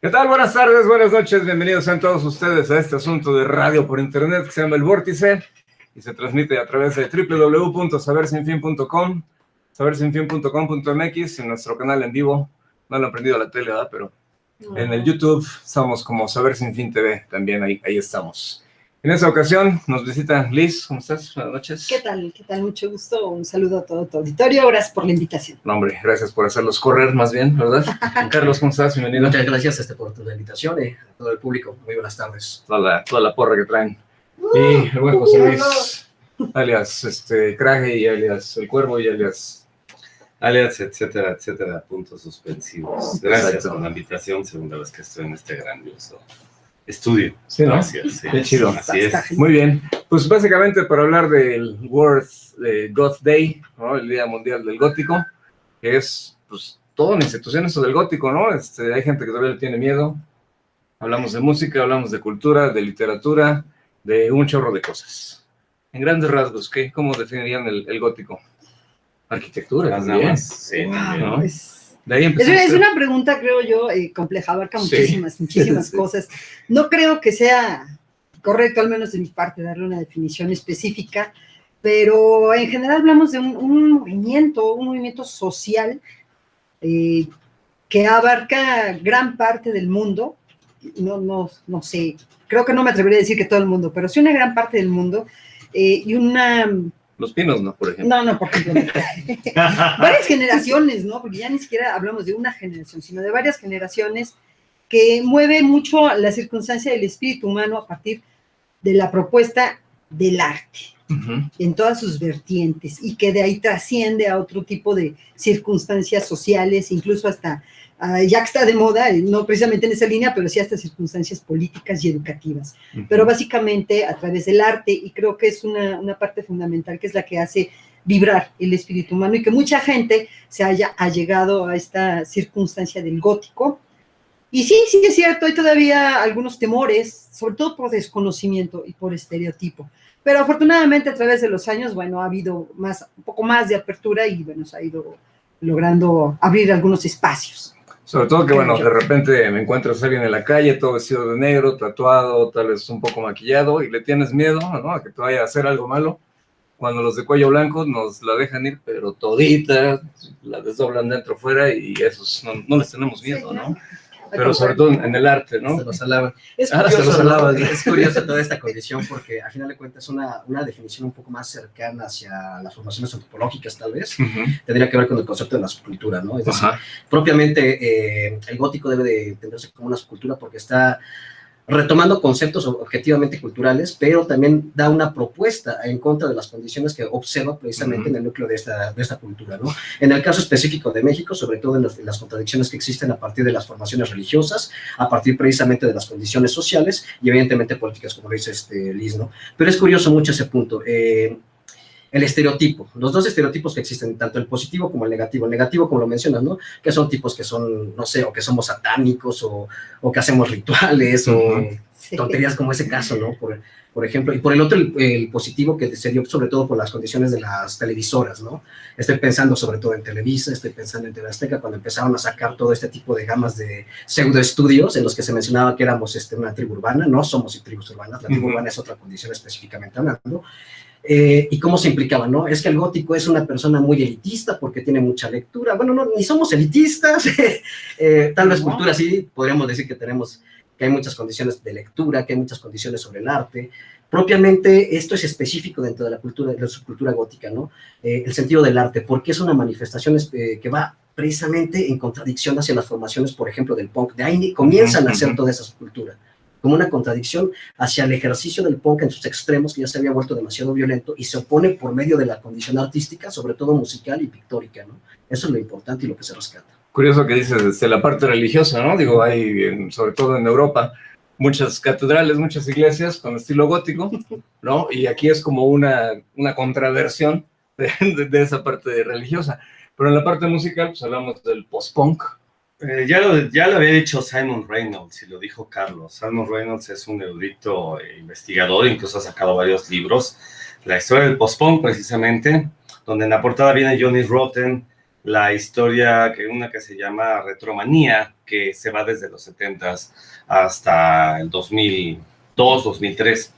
¿Qué tal? Buenas tardes, buenas noches, bienvenidos sean todos ustedes a este asunto de radio por internet que se llama El Vórtice y se transmite a través de www.sabersinfin.com, sabersinfin.com.mx, en nuestro canal en vivo. No lo han prendido a la tele, ¿verdad? Pero en el YouTube estamos como Saber Sin Fin TV, también ahí estamos. En esta ocasión nos visita Liz. ¿Cómo estás? Buenas noches. ¿Qué tal? ¿Qué tal? Mucho gusto. Un saludo a todo tu auditorio. Gracias por la invitación. No, hombre, gracias por hacerlos correr más bien, ¿verdad? Carlos, ¿cómo estás? Bienvenido. Muchas gracias por tu invitación a todo el público. Muy buenas tardes. Toda la porra que traen. Y el buen José Luis, alias Craje y alias El Cuervo y alias, etcétera, puntos suspensivos. Gracias. Exacto. Por la invitación, segunda vez que estoy en este grandioso estudio. Sí, ¿no? Gracias. Sí, qué chido. Así es. Muy bien. Pues básicamente para hablar del World Goth Day, ¿no? El Día Mundial del Gótico, que es pues toda una institución eso del gótico, ¿no? Hay gente que todavía le tiene miedo. Hablamos de música, hablamos de cultura, de literatura, de un chorro de cosas. En grandes rasgos, ¿cómo definirían el gótico? Arquitectura, también. Sí, ¿no? Pues, de ahí es una pregunta, creo yo, compleja, abarca muchísimas sí. Cosas. No creo que sea correcto, al menos de mi parte, darle una definición específica, pero en general hablamos de un movimiento social que abarca gran parte del mundo. No sé, creo que no me atrevería a decir que todo el mundo, pero sí una gran parte del mundo, y una... Los Pinos, ¿no? Por ejemplo. No, por ejemplo. Varias generaciones, ¿no? Porque ya ni siquiera hablamos de una generación, sino de varias generaciones que mueve mucho la circunstancia del espíritu humano a partir de la propuesta del arte, en todas sus vertientes, y que de ahí trasciende a otro tipo de circunstancias sociales, incluso hasta, ya que está de moda, no precisamente en esa línea, pero sí hasta circunstancias políticas y educativas. Pero básicamente a través del arte, y creo que es una parte fundamental que es la que hace vibrar el espíritu humano, y que mucha gente se haya allegado a esta circunstancia del gótico. Y sí es cierto, hay todavía algunos temores, sobre todo por desconocimiento y por estereotipo. Pero afortunadamente a través de los años, bueno, ha habido un poco más de apertura y, bueno, se ha ido logrando abrir algunos espacios. Sobre todo que, bueno, de repente me encuentras a alguien en la calle, todo vestido de negro, tatuado, tal vez un poco maquillado, y le tienes miedo, ¿no? A que te vaya a hacer algo malo. Cuando los de cuello blanco nos la dejan ir, pero todita, la desdoblan dentro fuera, y esos no les tenemos miedo, sí, ¿no? Pero sobre todo en el arte, ¿no? Se los alaban. Es curioso toda esta condición porque al final de cuentas es una definición un poco más cercana hacia las formaciones antropológicas, tal vez. Tendría que ver con el concepto de la subcultura, ¿no? Es decir, propiamente el gótico debe de entenderse como una subcultura porque está retomando conceptos objetivamente culturales, pero también da una propuesta en contra de las condiciones que observa precisamente en el núcleo de esta cultura, ¿no? En el caso específico de México, sobre todo en las contradicciones que existen a partir de las formaciones religiosas, a partir precisamente de las condiciones sociales y evidentemente políticas, como lo dice Liz, ¿no? Pero es curioso mucho ese punto. El estereotipo, los dos estereotipos que existen, tanto el positivo como el negativo como lo mencionas, ¿no? Que son tipos que son, no sé, o que somos satánicos, o que hacemos rituales, o tonterías como ese caso, ¿no? Por ejemplo, y por el otro, el positivo que se dio sobre todo por las condiciones de las televisoras, ¿no? Estoy pensando sobre todo en Televisa, estoy pensando en TV Azteca, cuando empezaron a sacar todo este tipo de gamas de pseudoestudios en los que se mencionaba que éramos una tribu urbana. No somos tribus urbanas, la tribu urbana es otra condición específicamente hablando. Y cómo se implicaba, ¿no? Es que el gótico es una persona muy elitista porque tiene mucha lectura. Bueno, no, ni somos elitistas. Tal vez cultura sí, podríamos decir que hay muchas condiciones de lectura, que hay muchas condiciones sobre el arte. Propiamente esto es específico dentro de la subcultura gótica, ¿no? El sentido del arte, porque es una manifestación que va precisamente en contradicción hacia las formaciones, por ejemplo, del punk. De ahí comienzan a nacer toda esa subcultura, como una contradicción hacia el ejercicio del punk en sus extremos, que ya se había vuelto demasiado violento, y se opone por medio de la condición artística, sobre todo musical y pictórica, ¿no? Eso es lo importante y lo que se rescata. Curioso que dices la parte religiosa, ¿no? Digo, hay, sobre todo en Europa, muchas catedrales, muchas iglesias con estilo gótico, ¿no? Y aquí es como una contraversión de esa parte religiosa. Pero en la parte musical, pues hablamos del post-punk. Ya lo había dicho Simon Reynolds y lo dijo Carlos. Simon Reynolds es un erudito investigador, incluso ha sacado varios libros. La historia del post-punk, precisamente, donde en la portada viene Johnny Rotten la historia, una que se llama Retromanía, que se va desde los 70s hasta el 2002, 2003.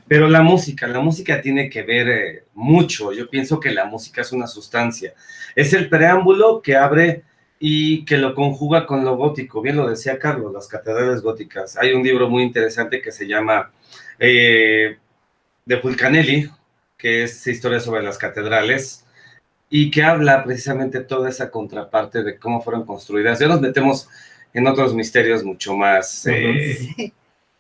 Pero la música tiene que ver mucho. Yo pienso que la música es una sustancia. Es el preámbulo que abre y que lo conjuga con lo gótico. Bien lo decía Carlos, las catedrales góticas. Hay un libro muy interesante que se llama de Fulcanelli, que es historia sobre las catedrales, y que habla precisamente toda esa contraparte de cómo fueron construidas. Ya nos metemos en otros misterios mucho más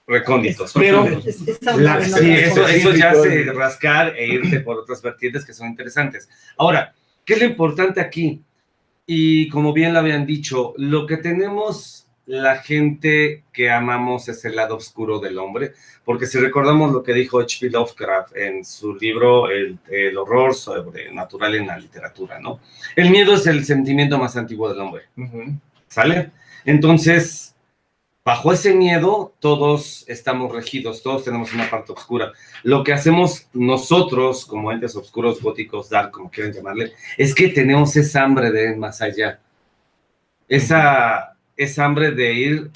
recónditos, pero eso ya hace rascar e irte por otras vertientes que son interesantes. Ahora, ¿qué es lo importante aquí? Y como bien lo habían dicho, lo que tenemos la gente que amamos es el lado oscuro del hombre, porque si recordamos lo que dijo H.P. Lovecraft en su libro el horror sobrenatural en la literatura, ¿no? El miedo es el sentimiento más antiguo del hombre, ¿sale? Entonces, bajo ese miedo, todos estamos regidos, todos tenemos una parte oscura. Lo que hacemos nosotros, como entes oscuros, góticos, dark, como quieran llamarle, es que tenemos esa hambre de ir más allá. Esa hambre de ir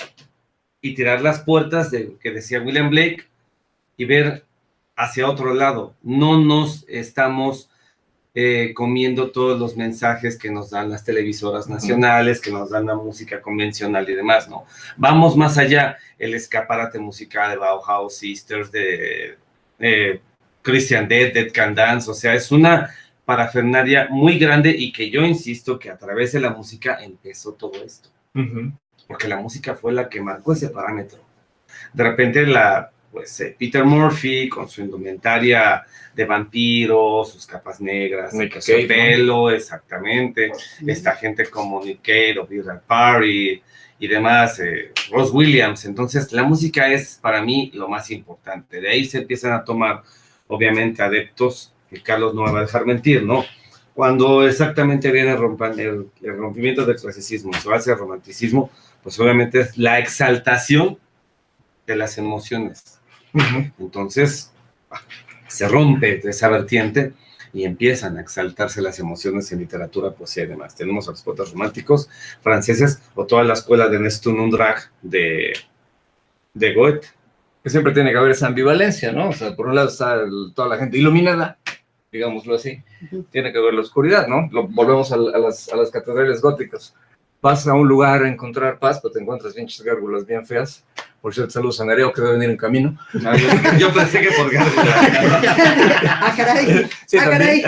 y tirar las puertas que decía William Blake y ver hacia otro lado. No nos estamos comiendo todos los mensajes que nos dan las televisoras nacionales, que nos dan la música convencional y demás, ¿no? Vamos más allá. El escaparate musical de Bauhaus, Sisters, de Christian Dead Can Dance, o sea, es una parafernalia muy grande y que yo insisto que a través de la música empezó todo esto. Porque la música fue la que marcó ese parámetro. De repente Peter Murphy con su indumentaria de vampiro, sus capas negras, su pelo, exactamente, esta gente como Nick Cave o Bill Parry y demás, Ross Williams. Entonces la música es para mí lo más importante. De ahí se empiezan a tomar obviamente adeptos, que Carlos no me va a dejar mentir, ¿no? Cuando exactamente viene el rompimiento del clasicismo, se va hacia el romanticismo, pues obviamente es la exaltación de las emociones. Entonces se rompe de esa vertiente y empiezan a exaltarse las emociones en literatura, poesía y demás. Tenemos a los poetas románticos franceses o toda la escuela de Nestor Undrag de Goethe. Que siempre tiene que haber esa ambivalencia, ¿no? O sea, por un lado está toda la gente iluminada, digámoslo así, tiene que haber la oscuridad, ¿no? Volvemos a las catedrales góticas. Vas a un lugar a encontrar paz, pero te encuentras pinches gárgolas bien feas. Por cierto, saludos a Nereo, que debe venir en camino. Yo pensé que por gárgolas. ¡Ah, caray! Sí, caray!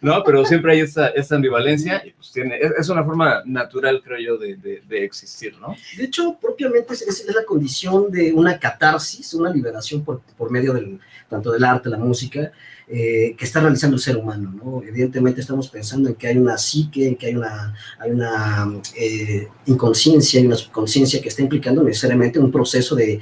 No, pero siempre hay esa ambivalencia y pues es una forma natural, creo yo, de existir, ¿no? De hecho, propiamente es la condición de una catarsis, una liberación por medio tanto del arte, la música, que está realizando el ser humano, ¿no? Evidentemente estamos pensando en que hay una psique, en que hay una inconsciencia, hay una subconsciencia que está implicando necesariamente un proceso de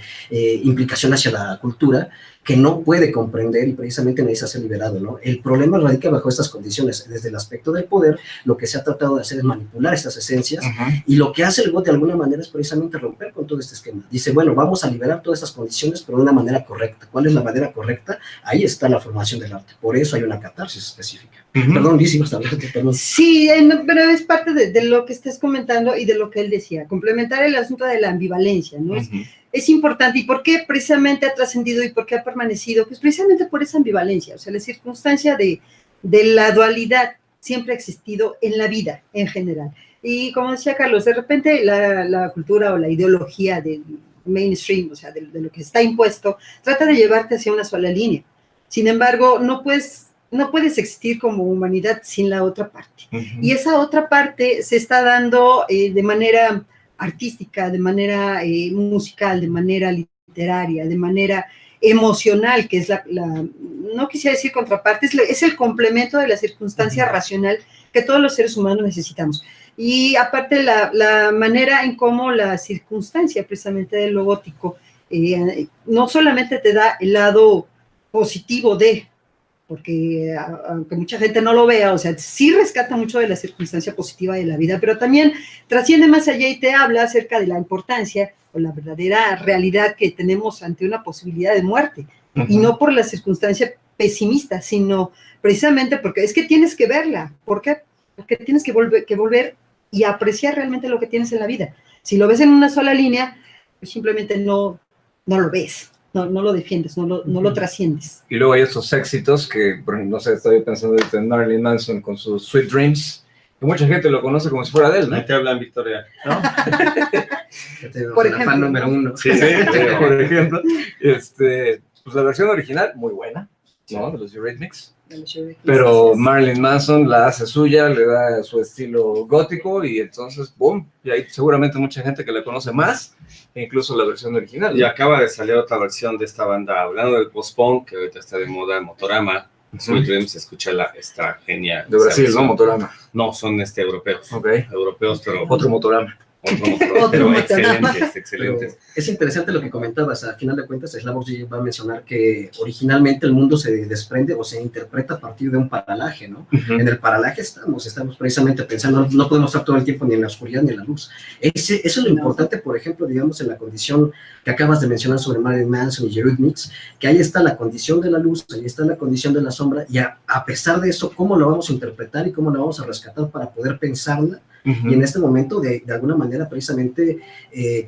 implicación hacia la cultura que no puede comprender y precisamente necesita ser liberado, ¿no? El problema radica bajo estas condiciones. Desde el aspecto del poder, lo que se ha tratado de hacer es manipular estas esencias, y lo que hace el GOT de alguna manera es precisamente romper con todo este esquema. Dice, bueno, vamos a liberar todas estas condiciones, pero de una manera correcta. ¿Cuál es la manera correcta? Ahí está la formación del arte. Por eso hay una catarsis específica. Perdón, Liz, ibas a hablar, perdón. Sí, pero es parte de lo que estás comentando y de lo que él decía. Complementar el asunto de la ambivalencia, ¿no? Es importante. ¿Y por qué precisamente ha trascendido y por qué ha permanecido? Pues precisamente por esa ambivalencia. O sea, la circunstancia de la dualidad siempre ha existido en la vida en general. Y como decía Carlos, de repente la cultura o la ideología del mainstream, o sea, de lo que está impuesto, trata de llevarte hacia una sola línea. Sin embargo, no puedes existir como humanidad sin la otra parte. Y esa otra parte se está dando de manera artística, de manera musical, de manera literaria, de manera emocional, que es no quisiera decir contraparte, es el complemento de la circunstancia racional que todos los seres humanos necesitamos. Y aparte la manera en cómo la circunstancia precisamente de lo gótico no solamente te da el lado positivo porque aunque mucha gente no lo vea, o sea, sí rescata mucho de la circunstancia positiva de la vida, pero también trasciende más allá y te habla acerca de la importancia o la verdadera realidad que tenemos ante una posibilidad de muerte, y no por la circunstancia pesimista, sino precisamente porque es que tienes que verla. ¿Por qué? porque tienes que volver y apreciar realmente lo que tienes en la vida. Si lo ves en una sola línea, pues simplemente no lo ves, no lo defiendes, no lo trasciendes. Y luego hay esos éxitos que, no sé, estoy pensando en Marilyn Manson con sus Sweet Dreams, que mucha gente lo conoce como si fuera de él, ¿no? Ahí te hablan, Victoria. ¿No? Por ejemplo. Fan número 1. Sí, por ejemplo. Pues la versión original, muy buena, ¿no? De los Eurythmics. Pero Marilyn Manson la hace suya, le da su estilo gótico y entonces, ¡boom! Y hay seguramente mucha gente que la conoce más, incluso la versión original, ¿no? Y acaba de salir otra versión de esta banda, hablando del post-punk, que ahorita está de moda, Motorama. Sweet Dreams, escúchala, está genial. De Brasil, ¿no? Motorama. No, son europeos. Ok. Europeos, pero... Otro Motorama. Pero excelentes. Es interesante lo que comentabas. A final de cuentas, Slavoj Žižek va a mencionar que originalmente el mundo se desprende o se interpreta a partir de un paralaje, ¿no? En el paralaje estamos precisamente pensando, no podemos estar todo el tiempo ni en la oscuridad ni en la luz. Eso es lo importante, por ejemplo, digamos, en la condición que acabas de mencionar sobre Marilyn Manson y Eurythmics, que ahí está la condición de la luz, ahí está la condición de la sombra, y a pesar de eso, ¿cómo lo vamos a interpretar y cómo lo vamos a rescatar para poder pensarla? Y en este momento, de alguna manera, precisamente,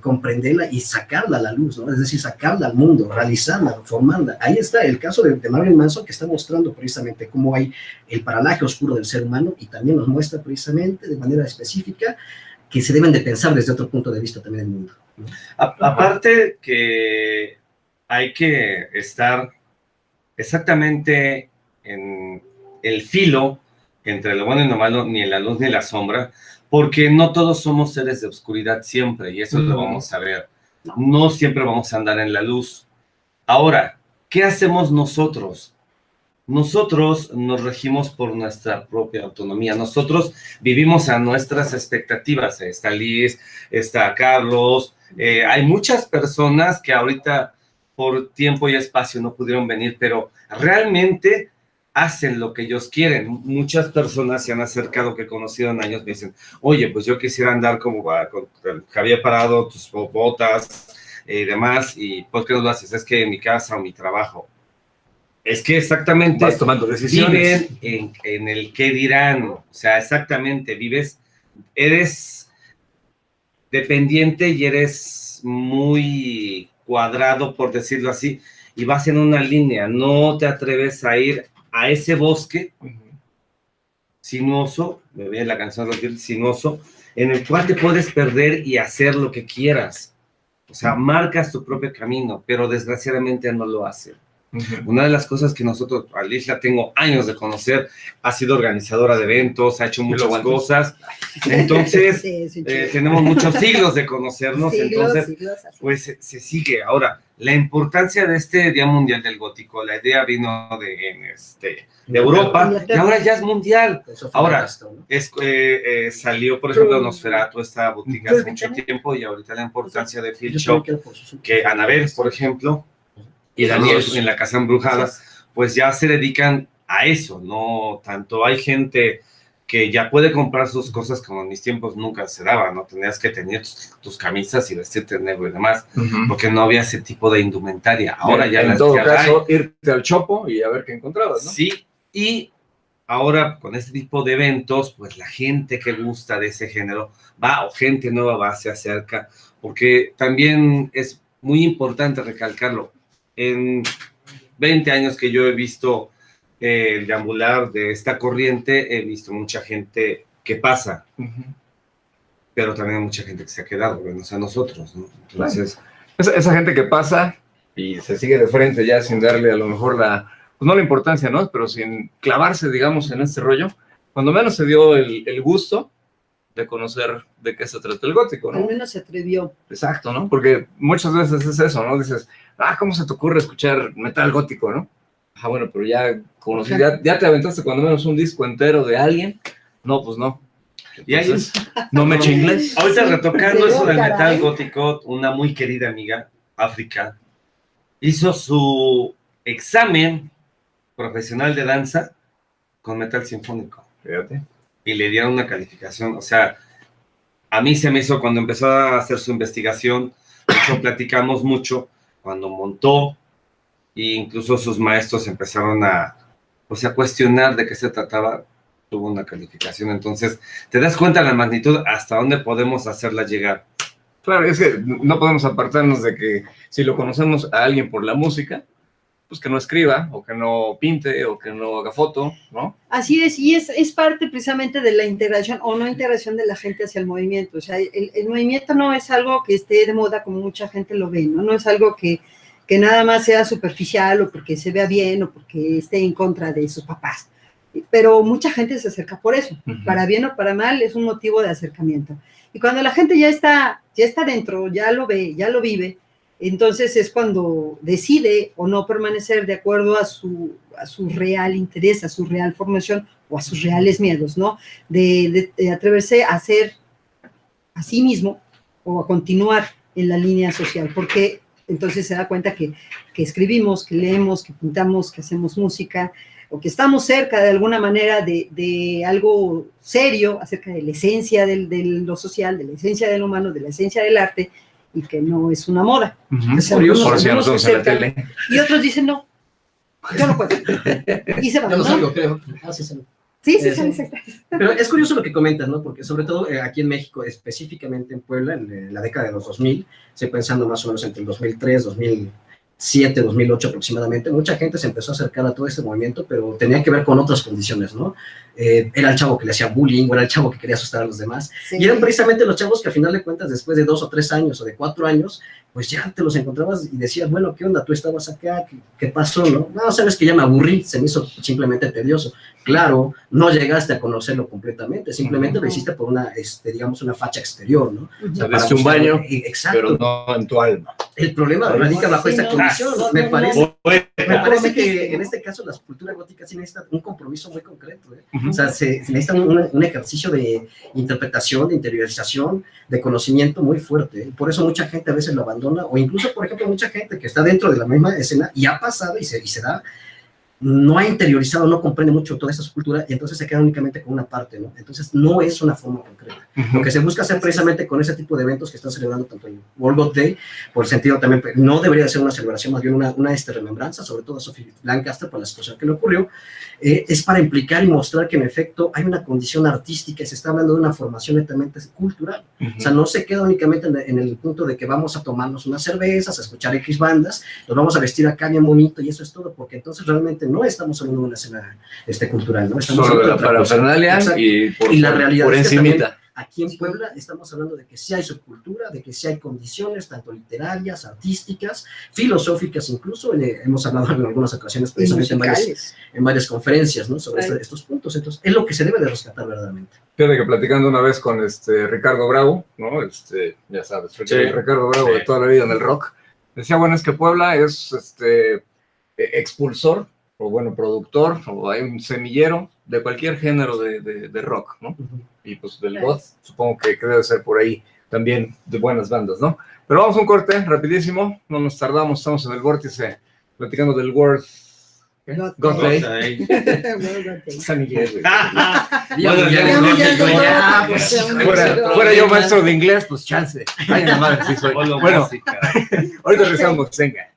comprenderla y sacarla a la luz, ¿no? Es decir, sacarla al mundo, realizarla, formarla. Ahí está el caso de Marilyn Manson, que está mostrando precisamente cómo hay el paralaje oscuro del ser humano, y también nos muestra precisamente, de manera específica, que se deben de pensar desde otro punto de vista también el mundo, ¿no? Aparte que hay que estar exactamente en el filo entre lo bueno y lo malo, ni en la luz ni en la sombra, porque no todos somos seres de oscuridad siempre, y eso lo vamos a ver. No siempre vamos a andar en la luz. Ahora, ¿qué hacemos nosotros? Nosotros nos regimos por nuestra propia autonomía. Nosotros vivimos a nuestras expectativas. Está Liz, está Carlos. Hay muchas personas que ahorita por tiempo y espacio no pudieron venir, pero realmente hacen lo que ellos quieren. Muchas personas se han acercado que he conocido en años, me dicen, oye, pues yo quisiera andar como con Javier Parado, tus botas y demás, y ¿por qué no lo haces? Es que en mi casa o mi trabajo. Es que exactamente vas tomando decisiones. Viven en el qué dirán, o sea, exactamente, eres dependiente y eres muy cuadrado, por decirlo así, y vas en una línea, no te atreves a ir a ese bosque sinuoso, me viene la canción de sinuoso, en el cual te puedes perder y hacer lo que quieras. O sea, marcas tu propio camino, pero desgraciadamente no lo hacen. Una de las cosas que nosotros, a Liz la tengo años de conocer, ha sido organizadora de eventos, ha hecho muchas cosas, entonces tenemos muchos siglos de conocernos, entonces pues se sigue. Ahora, la importancia de este Día Mundial del Gótico, la idea vino de Europa, y ahora ya es mundial. Ahora, salió, por ejemplo, Nosferatu, esta boutique hace mucho tiempo, y ahorita la importancia de Phil Shop, que Anabel, por ejemplo, y Daniel en la Casa Embrujada, pues ya se dedican a eso, no tanto hay gente que ya puede comprar sus cosas como en mis tiempos nunca se daba, ¿no? Tenías que tener tus camisas y vestirte negro y demás, porque no había ese tipo de indumentaria. Ahora ya en todo caso, irte al Chopo y a ver qué encontrabas, ¿no? Sí, y ahora con este tipo de eventos, pues la gente que gusta de ese género va, o gente nueva va, se acerca, porque también es muy importante recalcarlo. En 20 años que yo he visto el deambular de esta corriente, he visto mucha gente que pasa, pero también mucha gente que se ha quedado, bueno, o sea, nosotros, ¿no? Entonces, esa gente que pasa y se sigue de frente ya sin darle a lo mejor pues no la importancia, ¿no? Pero sin clavarse, digamos, en este rollo, cuando menos se dio el gusto de conocer de qué se trata el gótico, ¿no? Al menos se atrevió. Exacto, ¿no? Porque muchas veces es eso, ¿no? Dices, ¿cómo se te ocurre escuchar metal gótico, no? Bueno, pero ya conocí, ya te aventaste cuando menos un disco entero de alguien. No, pues no. Entonces, no me eché inglés. Ahorita retocando eso del metal gótico, una muy querida amiga, África, hizo su examen profesional de danza con metal sinfónico. Fíjate. Y le dieron una calificación, o sea, a mí se me hizo cuando empezó a hacer su investigación, de hecho platicamos mucho, cuando montó, e incluso sus maestros empezaron a cuestionar de qué se trataba, tuvo una calificación. Entonces, te das cuenta de la magnitud hasta dónde podemos hacerla llegar. Claro, es que no podemos apartarnos de que si lo conocemos a alguien por la música, pues que no escriba, o que no pinte, o que no haga foto, ¿no? Así es, y es parte precisamente de la integración o no integración de la gente hacia el movimiento. O sea, el movimiento no es algo que esté de moda como mucha gente lo ve, ¿no? No es algo que nada más sea superficial o porque se vea bien o porque esté en contra de sus papás. Pero mucha gente se acerca por eso, para bien o para mal, es un motivo de acercamiento. Y cuando la gente ya está dentro, ya lo ve, ya lo vive, entonces es cuando decide o no permanecer de acuerdo a su real interés, a su real formación o a sus reales miedos, ¿no? De atreverse a ser a sí mismo o a continuar en la línea social, porque entonces se da cuenta que escribimos, que leemos, que pintamos, que hacemos música, o que estamos cerca de alguna manera de algo serio acerca de la esencia de lo social, de la esencia del humano, de la esencia del arte, y que no es una moda. Es curioso, por si nosotros en la tele. Y otros dicen, no, yo no puedo. Y se van, yo no ¿no? salgo, creo. Sí, sí. Pero es curioso lo que comentas, ¿no? Porque sobre todo aquí en México, específicamente en Puebla, en la década de los 2000, estoy pensando más o menos entre el 2003, 2007, 2008 aproximadamente, mucha gente se empezó a acercar a todo este movimiento, pero tenía que ver con otras condiciones, ¿no? Era el chavo que le hacía bullying, o era el chavo que quería asustar a los demás, sí. Y eran precisamente los chavos que al final de cuentas, después de 2 o 3 años o de 4 años, pues ya te los encontrabas y decías, bueno, ¿qué onda? Tú estabas acá, ¿qué pasó, no? No, sabes que ya me aburrí, se me hizo simplemente tedioso. Claro, no llegaste a conocerlo completamente, simplemente lo hiciste por una, digamos, una facha exterior, ¿no? O sea, desde un baño, exacto, pero no en tu alma. El problema radica bajo esta condición, ¿no? Me parece que en este caso la cultura gótica sí necesita un compromiso muy concreto, ¿eh? O sea, se necesita un ejercicio de interpretación, de interiorización, de conocimiento muy fuerte, ¿eh? Por eso mucha gente a veces lo abandona, o incluso, por ejemplo, mucha gente que está dentro de la misma escena y ha pasado y se da, no ha interiorizado, no comprende mucho toda esa cultura y entonces se queda únicamente con una parte, ¿no? Entonces no es una forma concreta. Lo que se busca hacer precisamente con ese tipo de eventos que están celebrando tanto el World God Day, por el sentido también, no debería ser una celebración, más bien una remembranza, sobre todo a Sophie Lancaster por la situación que le ocurrió, es para implicar y mostrar que en efecto hay una condición artística y se está hablando de una formación netamente cultural. O sea, no se queda únicamente en el punto de que vamos a tomarnos unas cervezas, a escuchar X bandas, nos vamos a vestir acá bien bonito y eso es todo, porque entonces realmente no estamos hablando de una escena cultural, ¿no? Estamos solo de la parafernalia y la realidad por es que encimita. Aquí en Puebla estamos hablando de que sí hay subcultura, de que sí hay condiciones, tanto literarias, artísticas, filosóficas incluso, hemos hablado en algunas ocasiones precisamente en varias conferencias, ¿no? Sobre estos puntos, entonces es lo que se debe de rescatar verdaderamente. Fíjate que platicando una vez con Ricardo Bravo, ¿no? Ya sabes, Ricardo Bravo de toda la vida en el rock, decía, bueno, es que Puebla es expulsor, o bueno, productor, o hay un semillero de cualquier género de rock, ¿no? Y pues del goth, supongo que debe ser por ahí también de buenas bandas, ¿no? Pero vamos a un corte rapidísimo, no nos tardamos, estamos en el vórtice platicando del World God Day. San Miguel, fuera yo maestro de inglés, pues chance. Ay, mi madre, sí soy. Bueno, ahorita regresamos, venga.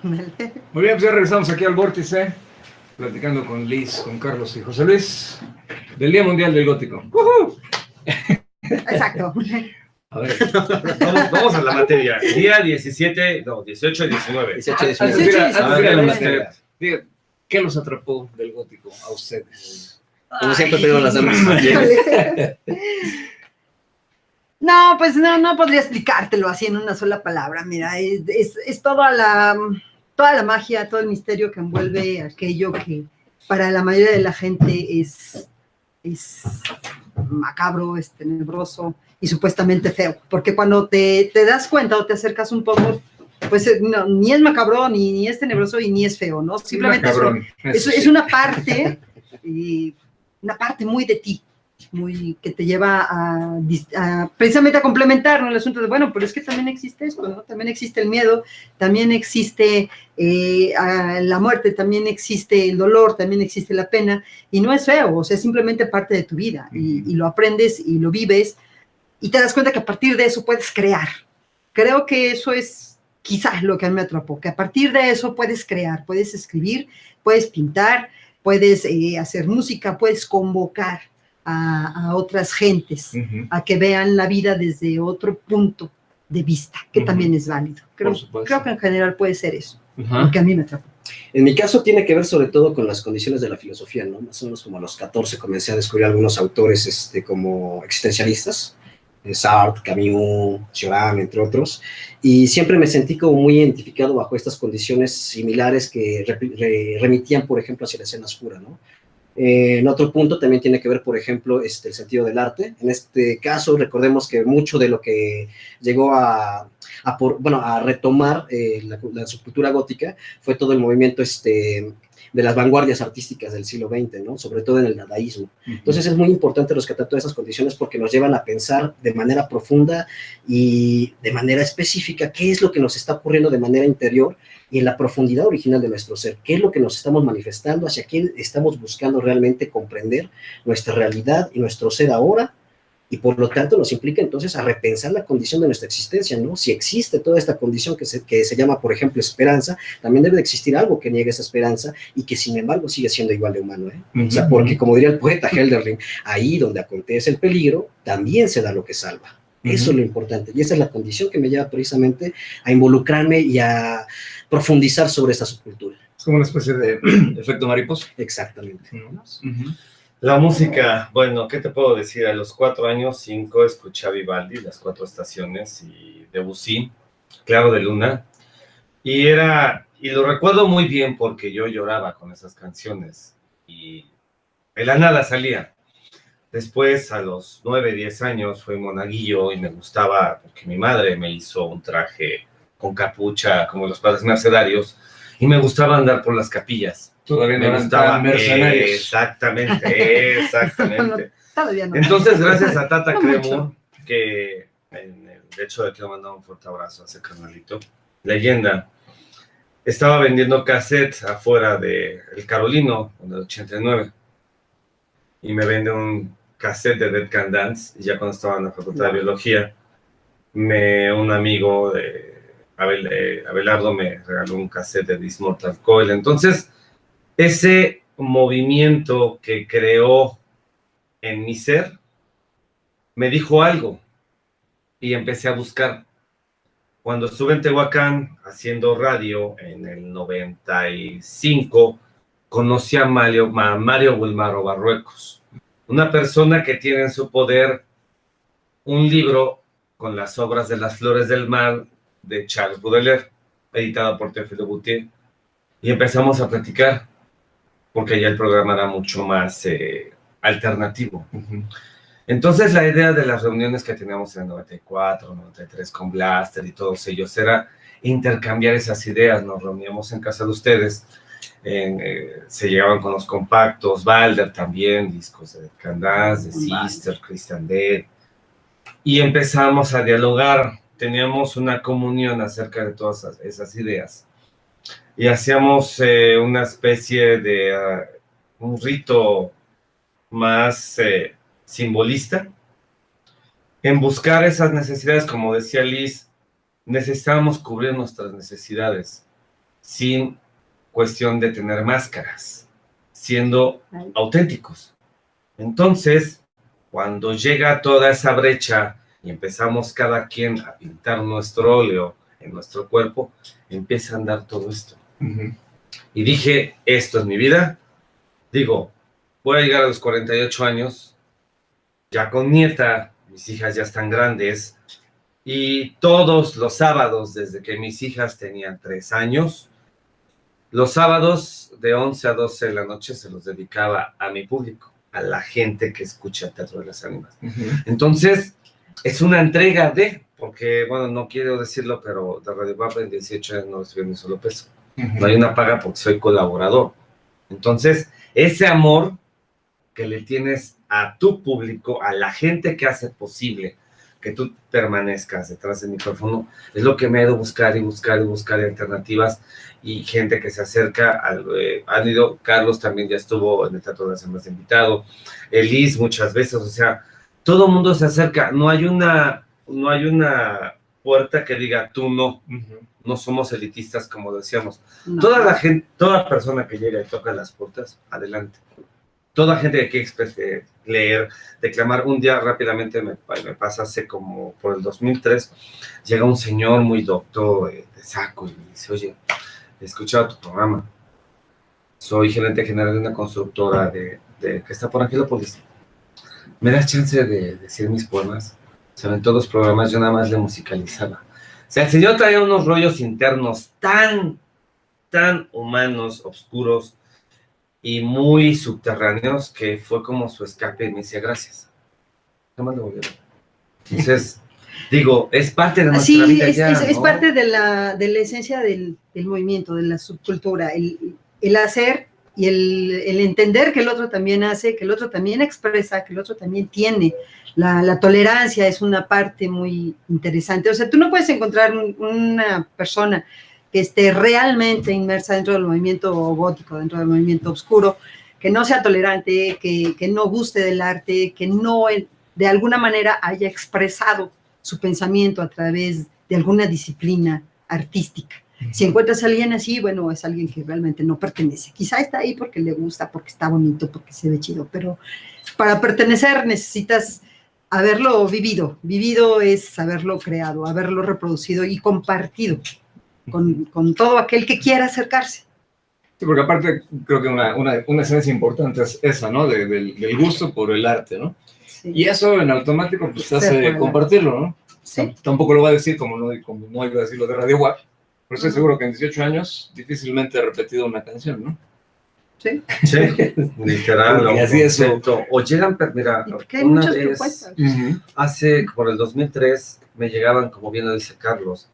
Muy bien, pues ya regresamos aquí al Vórtice, platicando con Liz, con Carlos y José Luis, del Día Mundial del Gótico. Exacto. A ver, vamos a la materia. Día 17, no, 18 y 19. 18 y 19. antes de ir a la 19. materia, diga, ¿qué los atrapó del Gótico a ustedes? Como siempre pedimos las damas. No, pues no podría explicártelo así en una sola palabra. Mira, es toda la magia, todo el misterio que envuelve aquello que para la mayoría de la gente es macabro, es tenebroso y supuestamente feo. Porque cuando te das cuenta o te acercas un poco, pues no, ni es macabro, ni es tenebroso y ni es feo, ¿no? Simplemente es una parte muy de ti, muy que te lleva a precisamente a complementar, ¿no? El asunto de, bueno, pero es que también existe esto, ¿no? También existe el miedo, también existe la muerte, también existe el dolor, también existe la pena, y no es feo, o sea, es simplemente parte de tu vida, y lo aprendes y lo vives, y te das cuenta que a partir de eso puedes crear. Creo que eso es quizás lo que a mí me atrapó, que a partir de eso puedes crear, puedes escribir, puedes pintar, puedes hacer música, puedes convocar a otras gentes, a que vean la vida desde otro punto de vista, que también es válido. Creo que en general puede ser eso, lo que a mí me atrapó. En mi caso tiene que ver sobre todo con las condiciones de la filosofía, ¿no? Más o menos como a los 14 comencé a descubrir algunos autores como existencialistas, Sartre, Camus, Cioran, entre otros, y siempre me sentí como muy identificado bajo estas condiciones similares que remitían, por ejemplo, hacia la escena oscura, ¿no? En otro punto también tiene que ver, por ejemplo, el sentido del arte. En este caso, recordemos que mucho de lo que llegó a retomar la subcultura gótica fue todo el movimiento de las vanguardias artísticas del siglo XX, ¿no? Sobre todo en el dadaísmo. Entonces es muy importante rescatar todas esas condiciones porque nos llevan a pensar de manera profunda y de manera específica qué es lo que nos está ocurriendo de manera interior y en la profundidad original de nuestro ser, qué es lo que nos estamos manifestando, hacia quién estamos buscando realmente comprender nuestra realidad y nuestro ser ahora, y por lo tanto nos implica entonces a repensar la condición de nuestra existencia, ¿no? Si existe toda esta condición que se llama, por ejemplo, esperanza, también debe de existir algo que niegue esa esperanza y que sin embargo sigue siendo igual de humano, ¿eh? O sea, porque como diría el poeta Hölderlin, ahí donde acontece el peligro, también se da lo que salva. Eso es lo importante, y esa es la condición que me lleva precisamente a involucrarme y a profundizar sobre esta subcultura. Es como una especie de efecto mariposa. Exactamente. La música, bueno, ¿qué te puedo decir? A los 4 años, 5, escuché a Vivaldi, Las 4 Estaciones, y Debussy, Claro de Luna, y lo recuerdo muy bien porque yo lloraba con esas canciones, y de la nada salía. Después, a los 9, 10 años, fui monaguillo y me gustaba, porque mi madre me hizo un traje con capucha, como los padres mercedarios, y me gustaba andar por las capillas. Todavía me no gustaba, mercenarios. Exactamente. Todavía no. Entonces, gracias a Tata Cremur, que de hecho le quiero mandar un fuerte abrazo a ese carnalito, leyenda, estaba vendiendo cassettes afuera de El Carolino, en el 89, y me vende un cassette de Dead Can Dance, y ya cuando estaba en la facultad de biología, un amigo de Abelardo me regaló un cassette de This Mortal Coil. Entonces, ese movimiento que creó en mi ser me dijo algo y empecé a buscar. Cuando estuve en Tehuacán haciendo radio en el 95, conocí a Mario Wilmaro Barruecos, una persona que tiene en su poder un libro con las obras de Las Flores del Mal de Charles Baudelaire, editado por Teófilo Gautier, y empezamos a platicar, porque ya el programa era mucho más alternativo. Entonces la idea de las reuniones que teníamos en el 94, 93 con Blaster y todos ellos era intercambiar esas ideas. Nos reuníamos en casa de ustedes, se llegaban con los compactos, Balder también, discos de Candace, de Sister, Christian Dead, y empezamos a dialogar. Teníamos una comunión acerca de todas esas ideas y hacíamos una especie de un rito más simbolista en buscar esas necesidades. Como decía Liz, necesitábamos cubrir nuestras necesidades. sin cuestión de tener máscaras, siendo auténticos. Entonces, cuando llega toda esa brecha y empezamos cada quien a pintar nuestro óleo en nuestro cuerpo, empieza a andar todo esto. Y dije, esto es mi vida. Digo, voy a llegar a los 48 años, ya con nieta, mis hijas ya están grandes, y todos los sábados, desde que mis hijas tenían 3 años, los sábados de 11 a 12 de la noche se los dedicaba a mi público, a la gente que escucha Teatro de las Ánimas. Entonces, es una entrega porque, bueno, no quiero decirlo, pero de Radio Guapa en 18 años no recibí ni un solo peso. No hay una paga porque soy colaborador. Entonces, ese amor que le tienes a tu público, a la gente que hace posible que tú permanezcas detrás del micrófono, es lo que me ha ido a buscar y buscar y buscar alternativas y gente que se acerca. Han ido, Carlos también ya estuvo en el Teatro de las Ánimas de invitado, Elis muchas veces, o sea, todo el mundo se acerca, no hay una puerta que diga tú no. No somos elitistas, como decíamos. No. Toda la gente, toda persona que llega y toca las puertas, adelante. Toda gente que quiere leer, declamar. Un día rápidamente me pasa hace como por el 2003, llega un señor muy doctor de saco y me dice, oye, he escuchado tu programa. Soy gerente general de una constructora que está por aquí la policía. ¿Me das chance de decir mis poemas? Se ven todos los programas, yo nada más le musicalizaba. O sea, el señor traía unos rollos internos tan humanos, oscuros y muy subterráneos que fue como su escape y me decía gracias. Nada más lo volví a ver. Entonces, digo, es parte de nuestra vida ya, ¿no? Es parte de la esencia del movimiento, de la subcultura, el hacer y el entender que el otro también hace, que el otro también expresa, que el otro también tiene. La tolerancia es una parte muy interesante. O sea, tú no puedes encontrar una persona que esté realmente inmersa dentro del movimiento gótico, dentro del movimiento oscuro, que no sea tolerante, que no guste del arte, que no de alguna manera haya expresado su pensamiento a través de alguna disciplina artística. Si encuentras a alguien así, bueno, es alguien que realmente no pertenece. Quizá está ahí porque le gusta, porque está bonito, porque se ve chido, pero para pertenecer necesitas haberlo vivido. Vivido es haberlo creado, haberlo reproducido y compartido con todo aquel que quiera acercarse. Sí, porque aparte creo que una esencia importante es esa, ¿no? Del gusto por el arte, ¿no? Sí. Y eso en automático pues hace compartirlo, ¿no? Sí. Tampoco lo va a decir como no iba a decir lo de Radio Guap, pero estoy seguro que en 18 años difícilmente he repetido una canción, ¿no? Sí. Sí, literal. Así es. O llegan, mira, porque hay muchas propuestas. Hace, por el 2003, me llegaban, como bien lo dice Carlos,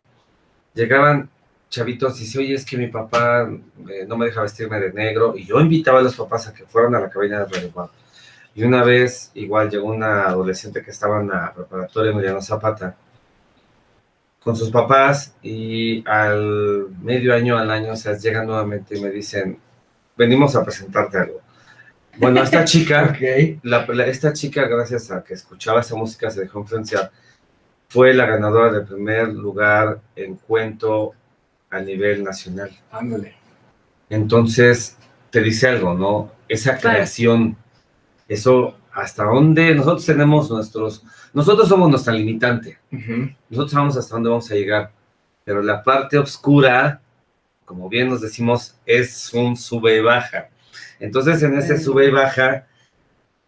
llegaban chavitos y dice, oye, es que mi papá no me deja vestirme de negro, y yo invitaba a los papás a que fueran a la cabina de Radio Guap. Y una vez, igual, llegó una adolescente que estaba en la preparatoria Emiliano Zapata, con sus papás, y al medio año, al año, o sea, llegan nuevamente y me dicen, venimos a presentarte algo. Bueno, esta chica, esta chica, gracias a que escuchaba esa música, se dejó influenciar, fue la ganadora del primer lugar en cuento a nivel nacional. Ándale. Entonces, te dice algo, ¿no? Esa creación, eso, hasta dónde nosotros tenemos nosotros somos nuestra limitante. Nosotros sabemos hasta dónde vamos a llegar, pero la parte oscura, como bien nos decimos, es un sube y baja. Entonces, en ese sube y baja,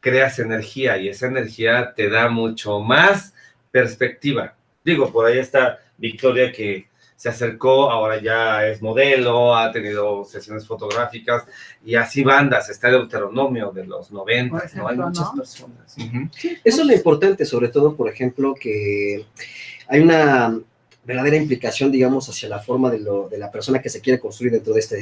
creas energía, y esa energía te da mucho más perspectiva. Digo, por ahí está Victoria, que se acercó, ahora ya es modelo, ha tenido sesiones fotográficas, y así bandas, está el Deuteronomio de los 90, ejemplo, ¿no? Hay muchas personas. Eso es lo importante, sobre todo, por ejemplo, que hay una verdadera implicación, digamos, hacia la forma de la persona que se quiere construir dentro de esta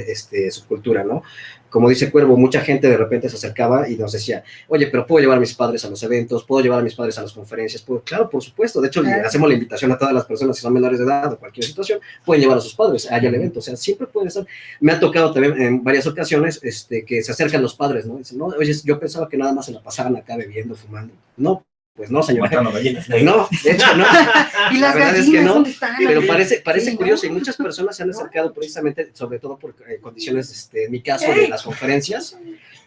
subcultura, ¿no? Como dice Cuervo, mucha gente de repente se acercaba y nos decía, oye, pero ¿puedo llevar a mis padres a los eventos? ¿Puedo llevar a mis padres a las conferencias? Claro, por supuesto. De hecho, le hacemos la invitación a todas las personas que son menores de edad o cualquier situación, pueden llevar a sus padres allá al evento. O sea, siempre pueden estar. Me ha tocado también en varias ocasiones que se acercan los padres, ¿no? Dicen, no, oye, yo pensaba que nada más se la pasaban acá bebiendo, fumando. No. Pues no, señor. Matando gallinas. No, de hecho no. Y la las verdad es gallinas, que no, ¿dónde están? pero parece Sí, curioso, ¿no? y muchas personas se han acercado precisamente, sobre todo por condiciones, en mi caso, de las conferencias,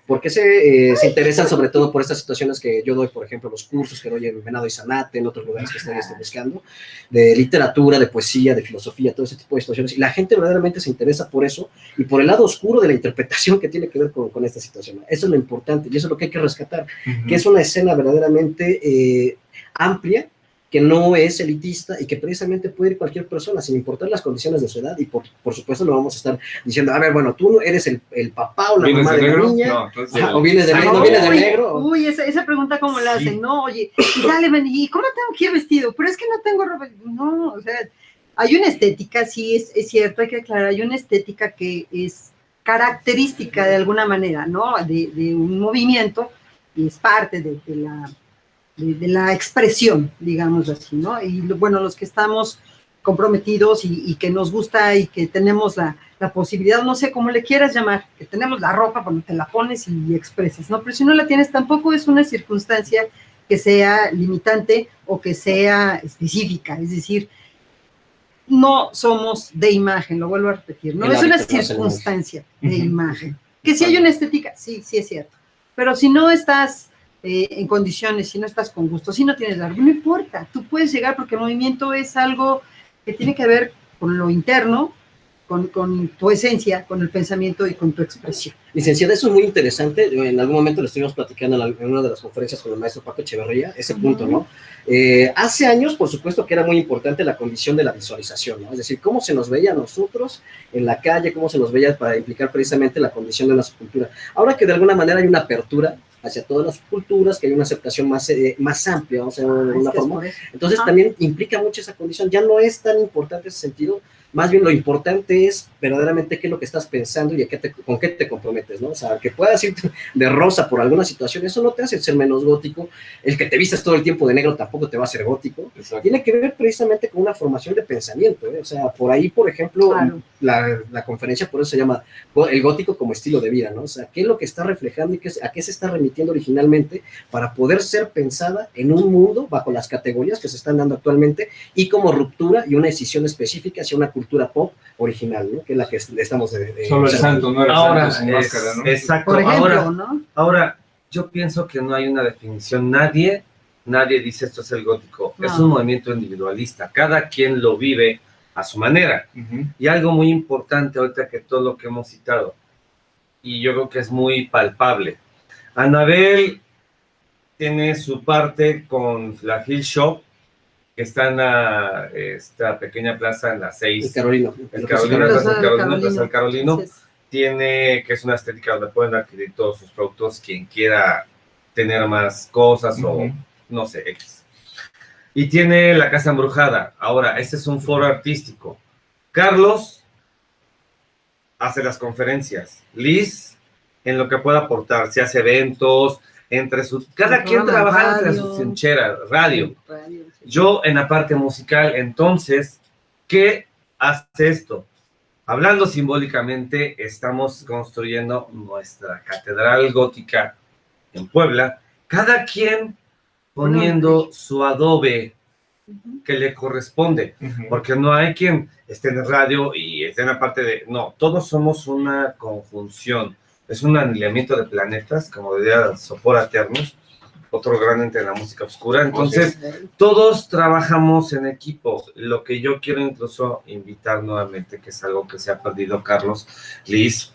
porque se interesan sobre todo por estas situaciones que yo doy, por ejemplo, los cursos que doy en Venado y Zanate, en otros lugares que estoy buscando, de literatura, de poesía, de filosofía, todo ese tipo de situaciones, y la gente verdaderamente se interesa por eso, y por el lado oscuro de la interpretación que tiene que ver con esta situación. Eso es lo importante, y eso es lo que hay que rescatar, que es una escena verdaderamente amplia, que no es elitista y que precisamente puede ir cualquier persona, sin importar las condiciones de su edad, y por supuesto no vamos a estar diciendo, a ver, bueno, tú no eres el papá o la mamá de la niña, no, entonces, o vienes de negro, no vienes de negro. Uy, esa pregunta cómo la hacen, ¿no? Oye, y dale, ven, ¿y cómo tengo que ir vestido? Pero es que no tengo ropa. No, o sea, hay una estética, sí, es cierto, hay que aclarar, hay una estética que es característica de alguna manera, ¿no? De un movimiento, y es parte de la expresión, digamos así, ¿no? Y bueno, los que estamos comprometidos y que nos gusta y que tenemos la posibilidad, no sé cómo le quieras llamar, que tenemos la ropa, bueno, te la pones y expresas, ¿no? Pero si no la tienes, tampoco es una circunstancia que sea limitante o que sea específica, es decir, no somos de imagen, lo vuelvo a repetir, no es una circunstancia de imagen. Que si hay una estética, sí es cierto, pero si no estás en condiciones, si no estás con gusto, si no tienes algo, no importa, tú puedes llegar porque el movimiento es algo que tiene que ver con lo interno, con tu esencia, con el pensamiento y con tu expresión. Licenciada, eso es muy interesante. En algún momento lo estuvimos platicando en una de las conferencias con el maestro Paco Echeverría, ese punto, ¿no? Hace años, por supuesto, que era muy importante la condición de la visualización, ¿no? Es decir, cómo se nos veía a nosotros en la calle, cómo se nos veía para implicar precisamente la condición de la subcultura. Ahora que de alguna manera hay una apertura hacia todas las culturas, que hay una aceptación más amplia, vamos a decirlo de alguna forma, entonces también implica mucho esa condición. Ya no es tan importante ese sentido, más bien lo importante es verdaderamente qué es lo que estás pensando y con qué te comprometes, ¿no? O sea, que puedas irte de rosa por alguna situación, eso no te hace ser menos gótico. El que te vistas todo el tiempo de negro tampoco te va a hacer gótico. Exacto. Tiene que ver precisamente con una formación de pensamiento, ¿eh? O sea, por ahí, por ejemplo, claro, la conferencia por eso se llama el gótico como estilo de vida, ¿no? O sea, qué es lo que está reflejando y a qué se está remitiendo originalmente para poder ser pensada en un mundo bajo las categorías que se están dando actualmente y como ruptura y una decisión específica hacia una cultura pop original, ¿no? Que es la que estamos solo el santo no era ahora, santo sin máscara, ¿no? Exacto. Por ejemplo, ahora, ¿no? Ahora, yo pienso que no hay una definición. Nadie dice esto es el gótico. No. Es un movimiento individualista. Cada quien lo vive a su manera. Y algo muy importante ahorita que todo lo que hemos citado, y yo creo que es muy palpable. Anabel tiene su parte con la Hill Shop, que está en esta pequeña plaza en la 6. El Carolino. Plaza del Carolino. Tiene, que es una estética donde pueden adquirir todos sus productos, quien quiera tener más cosas o no sé, X. Y tiene la Casa Embrujada. Ahora, este es un foro artístico. Carlos hace las conferencias. Liz, en lo que pueda aportar, se hace eventos, cada quien trabaja entre sus trincheras, radio. Yo en la parte musical, entonces, ¿qué hace esto? Hablando simbólicamente, estamos construyendo nuestra catedral gótica en Puebla, cada quien poniendo su adobe que le corresponde, porque no hay quien esté en el radio y esté en la parte de... No, todos somos una conjunción, es un anilamiento de planetas, como diría Sopor Aternos, otro gran ente de la música oscura. Entonces, todos trabajamos en equipo. Lo que yo quiero incluso invitar nuevamente, que es algo que se ha perdido, Carlos, Liz,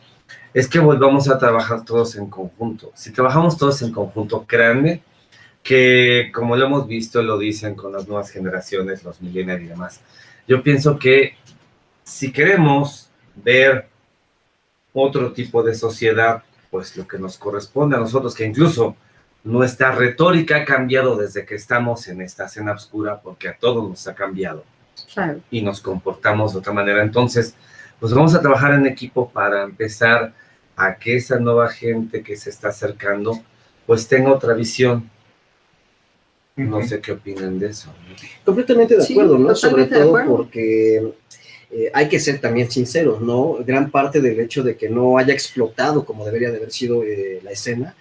es que volvamos a trabajar todos en conjunto. Si trabajamos todos en conjunto, créanme que, como lo hemos visto, lo dicen con las nuevas generaciones, los millennials y demás, yo pienso que si queremos ver otro tipo de sociedad, pues lo que nos corresponde a nosotros, que incluso nuestra retórica ha cambiado desde que estamos en esta escena oscura, porque a todos nos ha cambiado. Claro. Y nos comportamos de otra manera. Entonces, pues vamos a trabajar en equipo para empezar a que esa nueva gente que se está acercando, pues tenga otra visión. No sé qué opinan de eso. Completamente de acuerdo, ¿no? Sobre todo porque hay que ser también sinceros, ¿no? Gran parte del hecho de que no haya explotado como debería de haber sido la escena,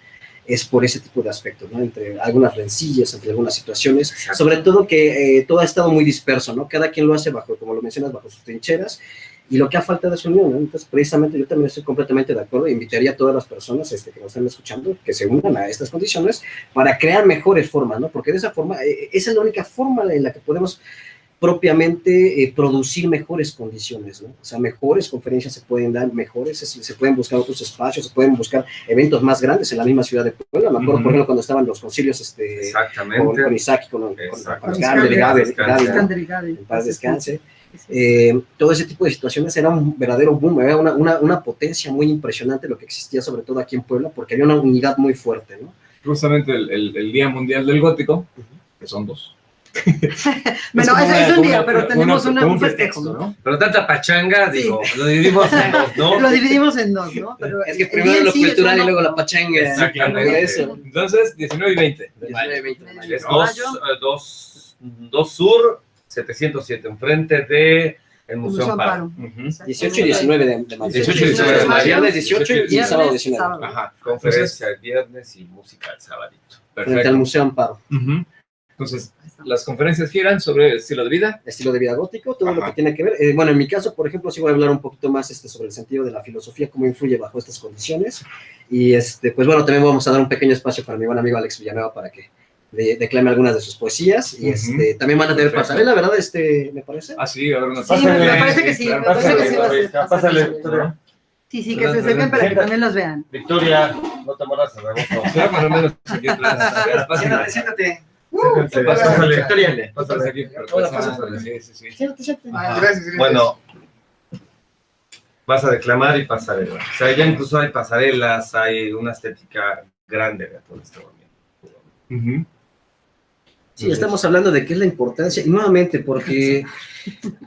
es por ese tipo de aspectos, ¿no? Entre algunas rencillas, entre algunas situaciones, Exacto. sobre todo que todo ha estado muy disperso, ¿no? Cada quien lo hace bajo, como lo mencionas, bajo sus trincheras, y lo que ha faltado es unión, ¿no? Entonces, precisamente, yo también estoy completamente de acuerdo, invitaría a todas las personas que nos están escuchando, que se unan a estas condiciones para crear mejores formas, ¿no? Porque de esa forma, esa es la única forma en la que podemos propiamente producir mejores condiciones, ¿no? O sea, mejores conferencias se pueden dar, se pueden buscar otros espacios, se pueden buscar eventos más grandes en la misma ciudad de Puebla. Me acuerdo, por ejemplo, cuando estaban los concilios Exactamente. con Isaac, con Iscander y Gabe. en paz descanse. Todo ese tipo de situaciones era un verdadero boom, era una potencia muy impresionante lo que existía, sobre todo aquí en Puebla, porque había una unidad muy fuerte, ¿no? Justamente el Día Mundial del Gótico, que son 2. Bueno, es un día, pero tenemos un festejo, ¿no? Pero tanta pachanga, Sí. digo, lo dividimos en dos, ¿no? Lo dividimos en 2, ¿no? Pero Es que el primero día en lo sí es cultural y uno, luego la ¿no? pachanga. Exactamente. Por eso. Entonces, 19 y 20. 19, 20 de mayo. Es 2 Sur, 707, enfrente de el Museo Amparo. 18 y 19 de mayo. 18 y 19 de mayo. Viernes 18 y Viernes, sábado 19. sábado. Ajá. Conferencia el viernes y música el sabadito. Frente al Perfecto. Museo Amparo. Entonces, las conferencias giran sobre el estilo de vida. Estilo de vida gótico, todo lo Ajá. que tiene que ver. Bueno, en mi caso, por ejemplo, sí voy a hablar un poquito más sobre el sentido de la filosofía, cómo influye bajo estas condiciones. Y pues bueno, también vamos a dar un pequeño espacio para mi buen amigo Alex Villanueva para que declame algunas de sus poesías. Y también van a tener Perfecto. pasarela, ¿verdad? Me parece. Ah, sí, a ver una Sí, me parece que sí, me parece que sí va a ser. Pásale, Victoria. Sí, que se acerquen para que también los vean. Victoria, no te mueras de rebozo. Sí, más o menos aquí atrás. Siéntate, siéntate. Pásale, Victoria. Pásale aquí, pero Hola, pásale. Sí. Siéntate, siéntate. Gracias. Bueno, vas a declamar y pasarela. O sea, ya incluso hay pasarelas, hay una estética grande de todo este movimiento. Sí, estamos hablando de qué es la importancia, y nuevamente, porque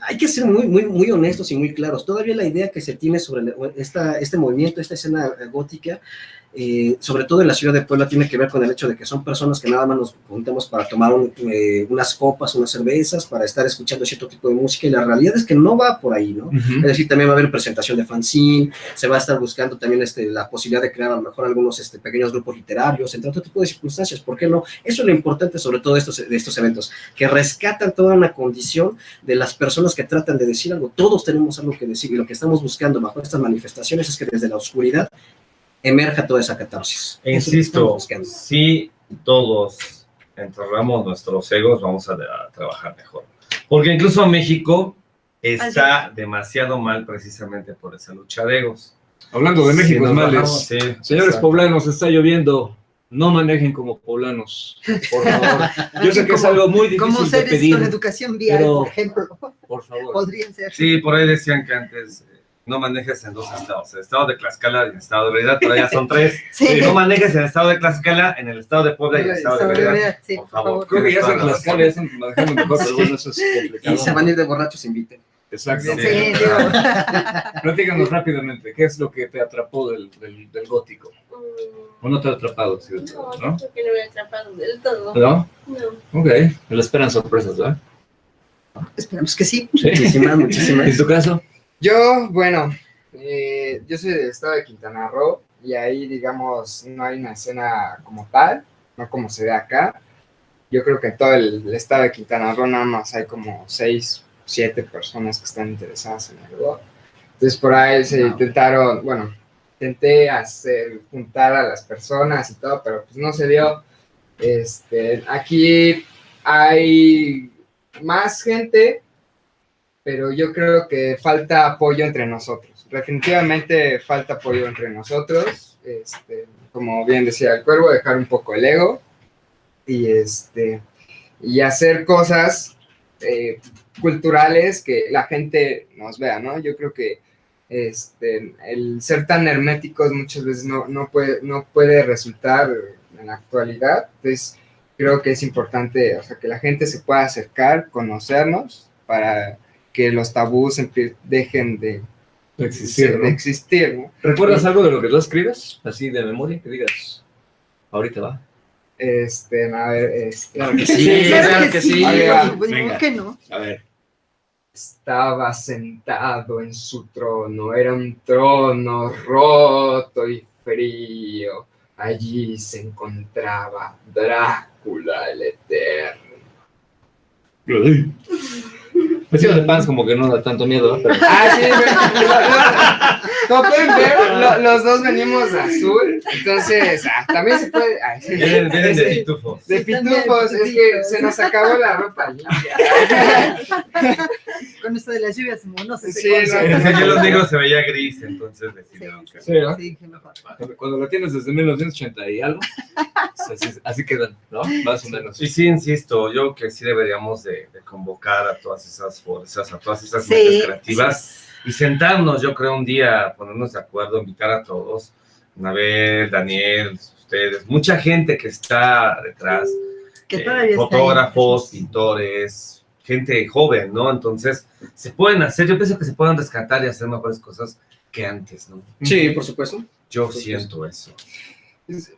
hay que ser muy honestos y muy claros. Todavía la idea que se tiene sobre este movimiento, esta escena gótica, sobre todo en la ciudad de Puebla, tiene que ver con el hecho de que son personas que nada más nos juntamos para tomar unas copas, unas cervezas, para estar escuchando cierto tipo de música, y la realidad es que no va por ahí, ¿no? Es decir, también va a haber presentación de fanzine, se va a estar buscando también la posibilidad de crear a lo mejor algunos pequeños grupos literarios, entre otro tipo de circunstancias. ¿Por qué no? Eso es lo importante sobre todo de estos eventos, que rescatan toda una condición de las personas que tratan de decir algo. Todos tenemos algo que decir, y lo que estamos buscando bajo estas manifestaciones es que desde la oscuridad emerja toda esa catarsis. E insisto, si todos enterramos nuestros egos, vamos a trabajar mejor. Porque incluso México está demasiado mal precisamente por esa lucha de egos. Hablando de México, males. Sí, Señores exacto. poblanos, está lloviendo. No manejen como poblanos, por favor. Yo sé que es algo muy Como difícil de seres pedir, con educación vial, pero- por ejemplo, por favor. podrían ser. Sí, por ahí decían que antes no manejes en 2 estados, el estado de Tlaxcala y el estado de Vereda, pero ya son 3. Sí. No manejes en el estado de Tlaxcala, en el estado de Puebla y en el estado de Vereda. Sí, Por favor. Creo que ya Tienes se toda la las razón. ya están manejando mejor, pero bueno, eso es Y complicado. se van a ir de borrachos, inviten. Exacto. Sí, digo, Platícanos rápidamente, ¿qué es lo que te atrapó del gótico? ¿O no te ha atrapado? ¿Sí? No, ¿No? creo que no me he atrapado del todo. ¿No? No. Ok, me lo esperan sorpresas, ¿verdad? esperamos que sí. Sí. Muchísimas. ¿En tu caso? Yo, bueno, yo soy del estado de Quintana Roo y ahí, digamos, no hay una escena como tal, no como se ve acá. Yo creo que en todo el estado de Quintana Roo nada más hay como 6, 7 personas que están interesadas en el rock. Entonces por ahí se intentaron, bueno, intenté juntar a las personas y todo, pero pues no se dio. Aquí hay más gente, pero yo creo que falta apoyo entre nosotros. Definitivamente falta apoyo entre nosotros. Como bien decía el Cuervo, dejar un poco el ego y hacer cosas culturales que la gente nos vea, ¿no? Yo creo que el ser tan herméticos muchas veces no puede resultar en la actualidad. Entonces creo que es importante, o sea, que la gente se pueda acercar, conocernos, para que los tabús dejen de Existir, ¿no? existir, ¿no? ¿Recuerdas algo de lo que tú escribes? Así de memoria, que digas, ahorita va. A ver, Claro que sí, claro que sí. Venga. por supuesto que no. A ver. Estaba sentado en su trono, era un trono roto y frío. allí se encontraba Drácula el Eterno. Vestido de pants como que no da tanto miedo, ¿no? Pero... Como pueden ver, los dos venimos de azul, entonces también se puede... Vienen de pitufos. De pitufos, es que se nos acabó la ropa limpia. Con esto de las lluvias, no sé. Sí, Yo los digo se veía gris, entonces decidieron que... Sí, ¿no? Sí, que mejor. Cuando lo tienes desde 1980 y algo, así quedan, ¿no? Más o menos. Y sí, insisto, yo que sí deberíamos de convocar a todas esas fuerzas, a todas esas Sí, mentes creativas y sentarnos, yo creo, un día, ponernos de acuerdo, invitar a todos, Anabel, Daniel, ustedes, mucha gente que está detrás, Que todavía está fotógrafos, ahí. pintores, gente joven, ¿no? Entonces, se pueden hacer, yo pienso que se pueden rescatar y hacer mejores cosas que antes, ¿no? Sí, por supuesto. Yo siento eso.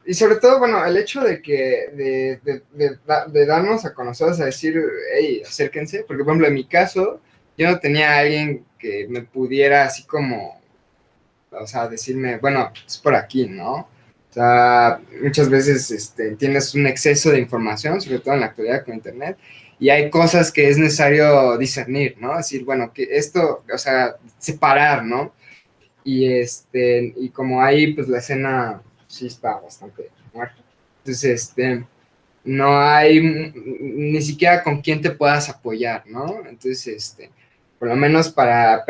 Y sobre todo, bueno, el hecho de que de darnos a conocer, a decir, hey, acérquense, porque por ejemplo en mi caso, yo no tenía a alguien que me pudiera así como, o sea, decirme, bueno, es por aquí, ¿no? O sea, muchas veces tienes un exceso de información, sobre todo en la actualidad con internet, y hay cosas que es necesario discernir, ¿no? Decir, bueno, que esto, o sea, separar, ¿no? Y como ahí, pues la escena sí está bastante muerta. Entonces, no hay ni siquiera con quién te puedas apoyar, ¿no? Entonces, por lo menos para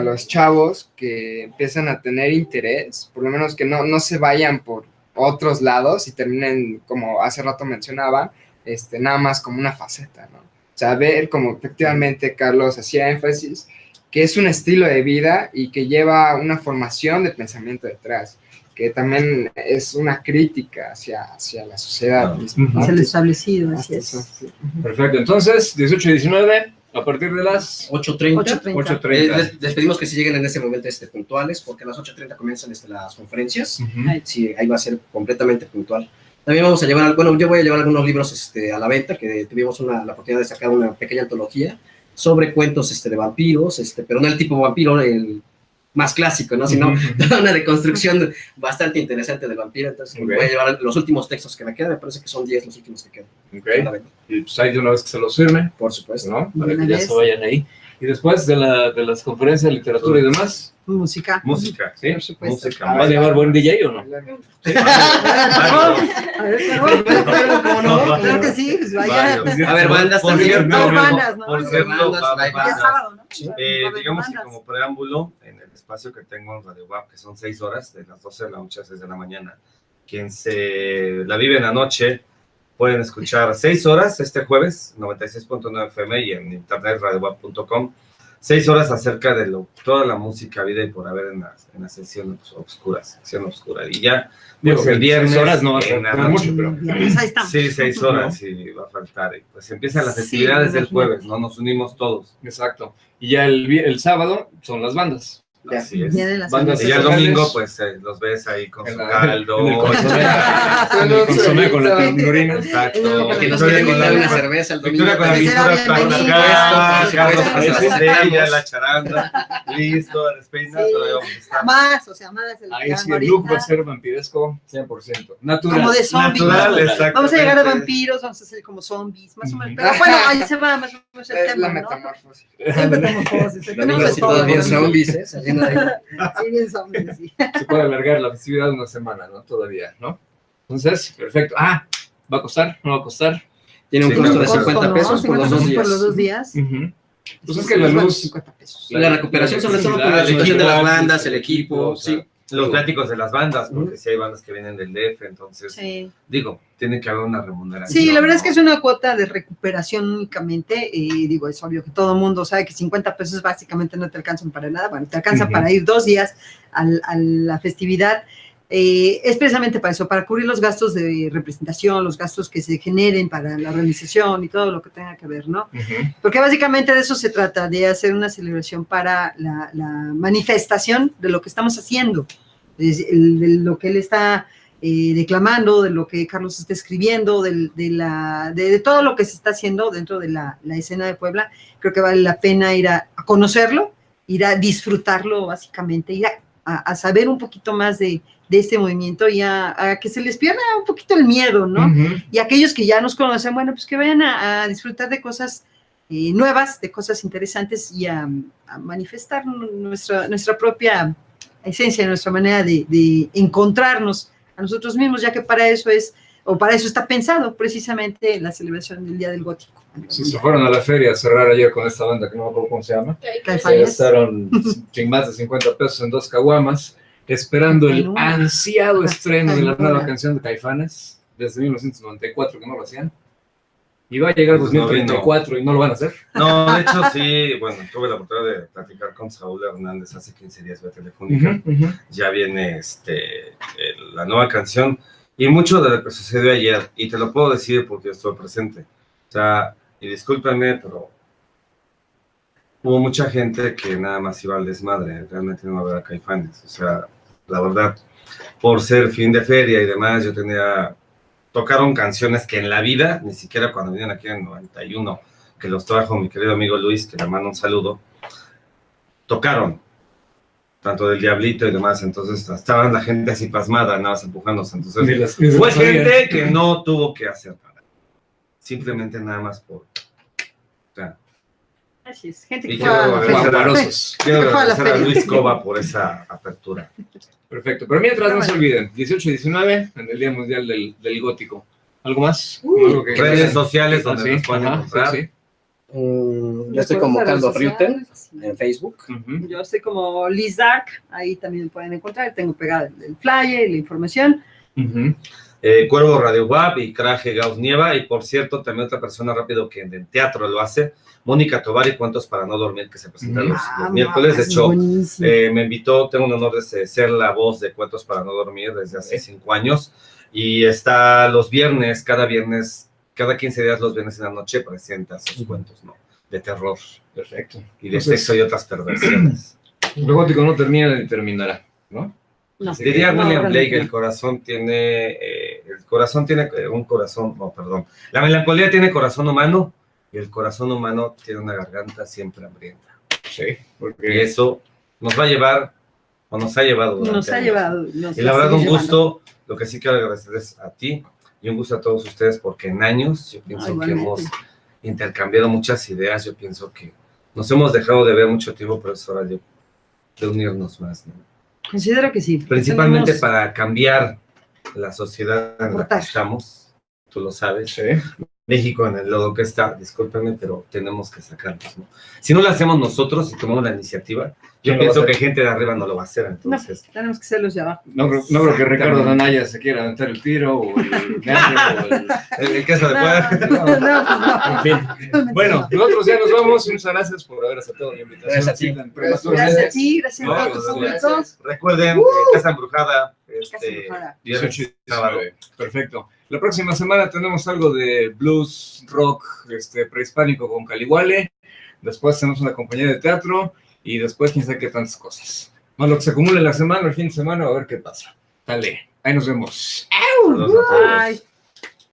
los chavos que empiezan a tener interés, por lo menos que no se vayan por otros lados y terminen, como hace rato mencionaba, nada más como una faceta, ¿no? O sea, ver como efectivamente Carlos hacía énfasis, que es un estilo de vida y que lleva una formación de pensamiento detrás, que también es una crítica hacia la sociedad. Hacia lo establecido, así es. Sí. Perfecto, entonces, 18 y 19, a partir de las 8:30. 8:30. Les pedimos que si lleguen en ese momento puntuales, porque a las 8:30 comienzan las conferencias. Sí, ahí va a ser completamente puntual. También vamos a llevar, bueno, yo voy a llevar algunos libros a la venta, que tuvimos la oportunidad de sacar una pequeña antología sobre cuentos de vampiros, pero no el tipo vampiro, el más clásico, ¿no? Sino toda una deconstrucción bastante interesante del vampiro. Entonces voy a llevar los últimos textos que me quedan, me parece que son 10 los últimos que quedan. Ok, y pues ahí de una vez que se los firme, Por supuesto. ¿no? Para que ya se vayan ahí. Y después de las conferencias de literatura y demás, Música. Música, sí, Por supuesto. música. ¿va a llevar buen DJ o no? A ver, pero, ¿cómo no? Claro que sí, pues vaya. A ver, bandas Por también. cierto, bandas, ¿no? por cierto, Bandas, va a haber hay Ya es bandas. sábado, ¿no? Sí. Va a haber Digamos que bandas. como preámbulo, en el espacio que tengo en Radio WAP, que son 6 horas, de las 12 de la noche a 6 de la mañana, quien se la vive en la noche, pueden escuchar 6 horas este jueves, 96.9 FM y en internet radiowap.com, 6 horas acerca de toda la música, vida y por haber en las sesiones oscuras, sección oscura. Y ya, Digo, pues, que el viernes 6 horas no va a en la ser noche. mucho, pero... Pues ahí estamos. Sí, 6 horas y va a faltar. Y pues empiezan las Sí, festividades del imagínate. jueves, ¿no? Nos unimos todos. Exacto. Y ya el sábado son las bandas. Así es. Día de las Bandas Y ya el locales. domingo, pues los ves ahí con En su la- caldo. en el consomé. En el consomé con la pingurina. Exacto. Que nos Victoria quieren con invitar la- una cerveza el domingo. Victoria con la Que será pintura bienvenida. plástica, Carlos Por con la supuesto. estrella, la charanda, listo, despeinado, Sí. pero vamos a estar. Más, o sea, más. Ahí sí el look va a ser vampiresco 100%. Natural. Como de zombies. Natural, ¿no? exacto. Vamos a llegar a vampiros, vamos a hacer como zombies, más o menos. Pero bueno, ahí se va más o menos el Es tema, la ¿no? metamorfosis. La metamorfosis. Tenemos Así de todo, todos bien ¿no? zombies, saliendo de ahí. Sí, bien zombies, sí. Se puede alargar la festividad de una semana, ¿no? Todavía, ¿no? Entonces, perfecto. ¿Va a costar? ¿No va a costar? Tiene un Sí, costo no, de costo, 50 ¿no? pesos por los 2 días. Por los 2 días. Pues es que la luz... 50 pesos. La recuperación, sobre todo, por la elección de las bandas, el equipo, sí. Los viáticos de las bandas, porque si hay bandas que vienen del DF, entonces, Sí. digo, tiene que haber una remuneración. Sí, la verdad es ¿no? que es una cuota de recuperación únicamente, y digo, es obvio que todo el mundo sabe que 50 pesos básicamente no te alcanzan para nada, bueno, te alcanza para ir 2 días a la festividad, es precisamente para eso, para cubrir los gastos de representación, los gastos que se generen para la organización y todo lo que tenga que ver, ¿no? Porque básicamente de eso se trata, de hacer una celebración para la manifestación de lo que estamos haciendo, de lo que él está declamando, de lo que Carlos está escribiendo, de todo lo que se está haciendo dentro de la escena de Puebla. Creo que vale la pena ir a conocerlo, ir a disfrutarlo básicamente, ir a a saber un poquito más de este movimiento y a que se les pierda un poquito el miedo, ¿no? Y aquellos que ya nos conocen, bueno, pues que vayan a disfrutar de cosas nuevas, de cosas interesantes y a manifestar nuestra propia esencia, nuestra manera de encontrarnos a nosotros mismos, ya que para eso está pensado precisamente la celebración del Día del Gótico. Sí, se fueron a la feria a cerrar ayer con esta banda que no me acuerdo cómo se llama. Se gastaron sin más de 50 pesos en 2 caguamas, esperando el ansiado estreno de la nueva canción de Caifanes, desde 1994 que no lo hacían. Y va a llegar 2034 y no lo van a hacer. No, de hecho sí, bueno, tuve la oportunidad de platicar con Saúl Hernández hace 15 días vía telefónica. Ya viene la nueva canción y mucho de lo que sucedió ayer, y te lo puedo decir porque estuve presente. O sea, y discúlpenme, pero hubo mucha gente que nada más iba al desmadre, realmente no iba a ver a Caifanes. O sea, la verdad, por ser fin de feria y demás, tocaron canciones que en la vida, ni siquiera cuando vinieron aquí en el 91, que los trajo mi querido amigo Luis, que le mando un saludo, tocaron, tanto del Diablito y demás, entonces estaban la gente así pasmada, nada más empujándose, entonces fue gente que no tuvo que hacer nada, simplemente nada más por... O sea, así es, gente y que fue quiero agradecer a Luis Cova por esa apertura. Perfecto, pero mientras no se olviden, 18 y 19 en el Día Mundial del Gótico. ¿Algo más? Redes sociales donde nos pueden encontrar. Yo estoy como Caldo Riuten en Facebook. Yo estoy como Liz Dark, ahí también me pueden encontrar, tengo pegado el flyer y la información. Cuervo Radio Web y Craje Gauss Nieva, y por cierto, también otra persona rápido que en teatro lo hace, Mónica Tovar y Cuentos para no dormir, que se presenta los miércoles. De hecho, me invitó, tengo un honor de ser la voz de Cuentos para no dormir desde hace 5 años, y está los viernes, cada 15 días los viernes en la noche presenta sus cuentos, ¿no? De terror. Perfecto. Y de sexo y otras perversiones. El gótico no termina ni terminará, ¿no? No. Diría William Blake, el corazón tiene un corazón, la melancolía tiene corazón humano y el corazón humano tiene una garganta siempre hambrienta. Sí, porque... Y eso nos va a llevar, o nos ha llevado. Y la verdad, un gusto, lo que sí quiero agradecerles a ti y un gusto a todos ustedes, porque en años yo pienso que hemos intercambiado muchas ideas, yo pienso que nos hemos dejado de ver mucho tiempo, pero es hora de unirnos más, ¿no? Considero que sí. Principalmente para cambiar la sociedad en la que estamos, tú lo sabes. Sí. México en el lodo que está, discúlpenme, pero tenemos que sacarnos, ¿no? Si no lo hacemos nosotros y tomamos la iniciativa, yo pienso que gente de arriba no lo va a hacer, entonces. No, tenemos que ser los de abajo. No creo que Ricardo Anaya se quiera aventar el tiro, o el queso de puerta. En fin. Bueno, nosotros ya nos vamos. Muchas gracias por haber aceptado la invitación. Gracias a ti. Gracias a ti, gracias a todos tus públicos. Recuerden, Casa Embrujada, 18 y 19. Perfecto. La próxima semana tenemos algo de blues, rock, prehispánico con Caliwale. Después tenemos una compañía de teatro. Y después quién sabe qué tantas cosas. Más lo que se acumule la semana, el fin de semana, a ver qué pasa. Dale, ahí nos vemos. Bye.